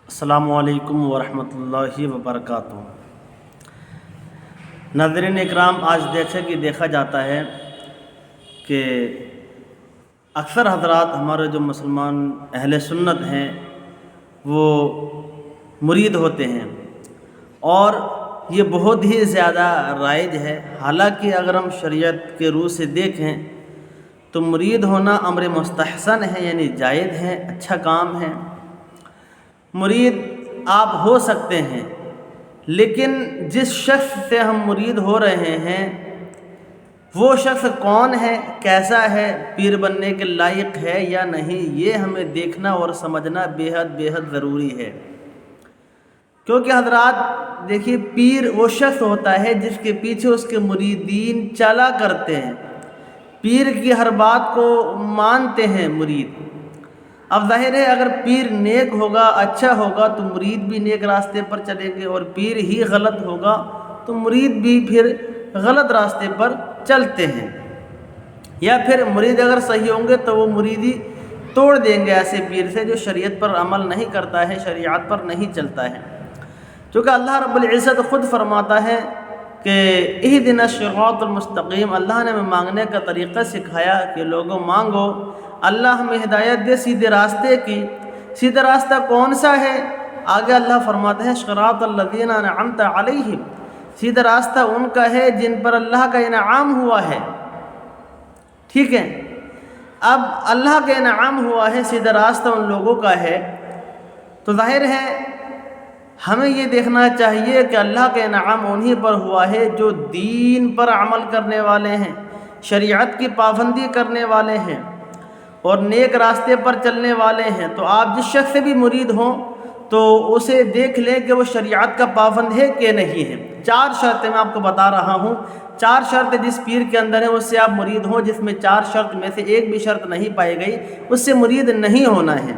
السلام علیکم ورحمۃ اللہ وبرکاتہ۔ ناظرین اکرام، آج دیکھا جاتا ہے کہ اکثر حضرات ہمارے جو مسلمان اہل سنت ہیں وہ مرید ہوتے ہیں، اور یہ بہت ہی زیادہ رائج ہے۔ حالانکہ اگر ہم شریعت کے روح سے دیکھیں تو مرید ہونا امر مستحسن ہے، یعنی جائز ہے، اچھا کام ہے۔ مرید آپ ہو سکتے ہیں، لیکن جس شخص سے ہم مرید ہو رہے ہیں وہ شخص کون ہے، کیسا ہے، پیر بننے کے لائق ہے یا نہیں، یہ ہمیں دیکھنا اور سمجھنا بے حد ضروری ہے۔ کیونکہ حضرات دیکھیے، پیر وہ شخص ہوتا ہے جس کے پیچھے اس کے مریدین چلا کرتے ہیں، پیر کی ہر بات کو مانتے ہیں مرید۔ اب ظاہر ہے اگر پیر نیک ہوگا، اچھا ہوگا تو مرید بھی نیک راستے پر چلیں گے، اور پیر ہی غلط ہوگا تو مرید بھی پھر غلط راستے پر چلتے ہیں، یا پھر مرید اگر صحیح ہوں گے تو وہ مریدی توڑ دیں گے ایسے پیر سے جو شریعت پر عمل نہیں کرتا ہے، شریعت پر نہیں چلتا ہے۔ چونکہ اللہ رب العزت خود فرماتا ہے کہ اہدنا الصراط المستقیم، اللہ نے ہمیں مانگنے کا طریقہ سکھایا کہ لوگوں مانگو، اللہ ہمیں ہدایت دے سیدھے راستے کی۔ سیدھا راستہ کون سا ہے؟ آگے اللہ فرماتے ہیں صراط الذین انعمت علیہم، سیدھا راستہ ان کا ہے جن پر اللہ کا انعام ہوا ہے۔ ٹھیک ہے، اب اللہ کا انعام ہوا ہے، سیدھا راستہ ان لوگوں کا ہے، تو ظاہر ہے ہمیں یہ دیکھنا چاہیے کہ اللہ کا انعام انہی پر ہوا ہے جو دین پر عمل کرنے والے ہیں، شریعت کی پابندی کرنے والے ہیں اور نیک راستے پر چلنے والے ہیں۔ تو آپ جس شخص سے بھی مرید ہوں تو اسے دیکھ لیں کہ وہ شریعت کا پابند ہے کہ نہیں ہے۔ 4 شرطیں میں آپ کو بتا رہا ہوں، 4 شرطیں جس پیر کے اندر ہیں اس سے آپ مرید ہوں، جس میں 4 شرط میں سے ایک بھی شرط نہیں پائی گئی اس سے مرید نہیں ہونا ہے۔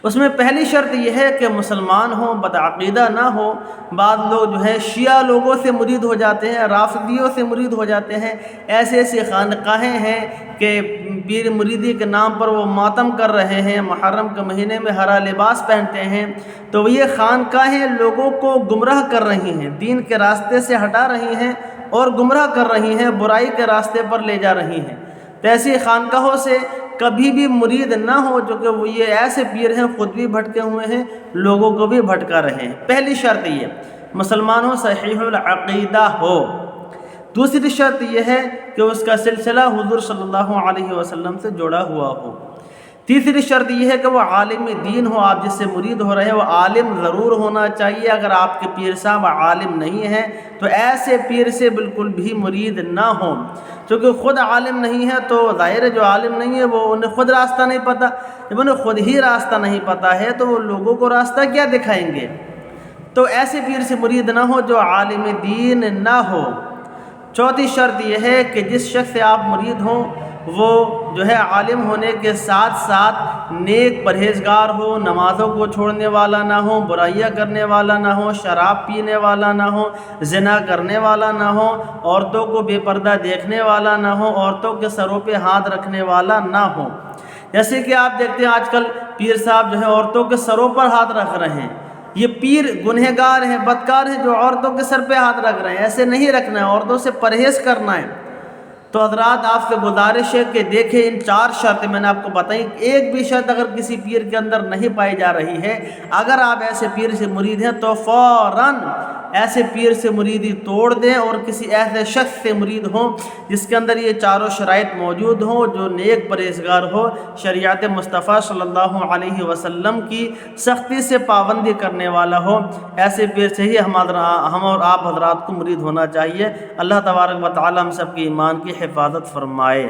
اس میں پہلی شرط یہ ہے کہ مسلمان ہوں، بدعقیدہ نہ ہو۔ بعض لوگ جو ہے شیعہ لوگوں سے مرید ہو جاتے ہیں، رافضیوں سے مرید ہو جاتے ہیں، ایسے خانقاہیں ہیں کہ پیر مریدی کے نام پر وہ ماتم کر رہے ہیں، محرم کے مہینے میں ہرا لباس پہنتے ہیں، تو یہ خانقاہیں لوگوں کو گمراہ کر رہی ہیں، دین کے راستے سے ہٹا رہی ہیں اور گمراہ کر رہی ہیں، برائی کے راستے پر لے جا رہی ہیں۔ تو ایسی خانقاہوں سے کبھی بھی مرید نہ ہو، جو کہ وہ یہ ایسے پیر ہیں خود بھی بھٹکے ہوئے ہیں، لوگوں کو بھی بھٹکا رہے ہیں۔ پہلی شرط یہ مسلمان ہو، صحیح العقیدہ ہو۔ دوسری شرط یہ ہے کہ اس کا سلسلہ حضور صلی اللہ علیہ وسلم سے جڑا ہوا ہو۔ تیسری شرط یہ ہے کہ وہ عالم دین ہو، آپ جس سے مرید ہو رہے ہیں وہ عالم ضرور ہونا چاہیے۔ اگر آپ کے پیر صاحب عالم نہیں ہیں تو ایسے پیر سے بالکل بھی مرید نہ ہوں، چونکہ خود عالم نہیں ہے تو ظاہر ہے جو عالم نہیں ہے وہ انہیں خود راستہ نہیں پتہ، جب انہیں خود ہی راستہ نہیں پتہ ہے تو وہ لوگوں کو راستہ کیا دکھائیں گے؟ تو ایسے پیر سے مرید نہ ہو جو عالم دین نہ ہو۔ چوتھی شرط یہ ہے کہ جس شخص سے آپ مرید ہوں وہ جو ہے عالم ہونے کے ساتھ ساتھ نیک پرہیزگار ہو، نمازوں کو چھوڑنے والا نہ ہو، برائیاں کرنے والا نہ ہو، شراب پینے والا نہ ہو، زنا کرنے والا نہ ہو، عورتوں کو بے پردہ دیکھنے والا نہ ہو، عورتوں کے سروں پہ ہاتھ رکھنے والا نہ ہو۔ جیسے کہ آپ دیکھتے ہیں آج کل پیر صاحب جو ہے عورتوں کے سروں پر ہاتھ رکھ رہے ہیں، یہ پیر گنہگار ہیں، بدکار ہیں جو عورتوں کے سر پہ ہاتھ رکھ رہے ہیں، ایسے نہیں رکھنا ہے، عورتوں سے پرہیز کرنا ہے۔ تو حضرات آپ سے گزارش ہے کہ دیکھیں ان 4 شرطیں میں نے آپ کو بتائیں، ایک بھی شرط اگر کسی پیر کے اندر نہیں پائی جا رہی ہے، اگر آپ ایسے پیر سے مرید ہیں تو فوراً ایسے پیر سے مریدی توڑ دیں اور کسی ایسے شخص سے مرید ہوں جس کے اندر یہ 4 شرائط موجود ہوں، جو نیک پرہیزگار ہو، شریعت مصطفیٰ صلی اللہ علیہ وسلم کی سختی سے پابندی کرنے والا ہو۔ ایسے پیر سے ہی ہم اور آپ حضرات کو مرید ہونا چاہیے۔ اللہ تبارک و تعالی ہم سب کی ایمان کی حفاظت فرمائے۔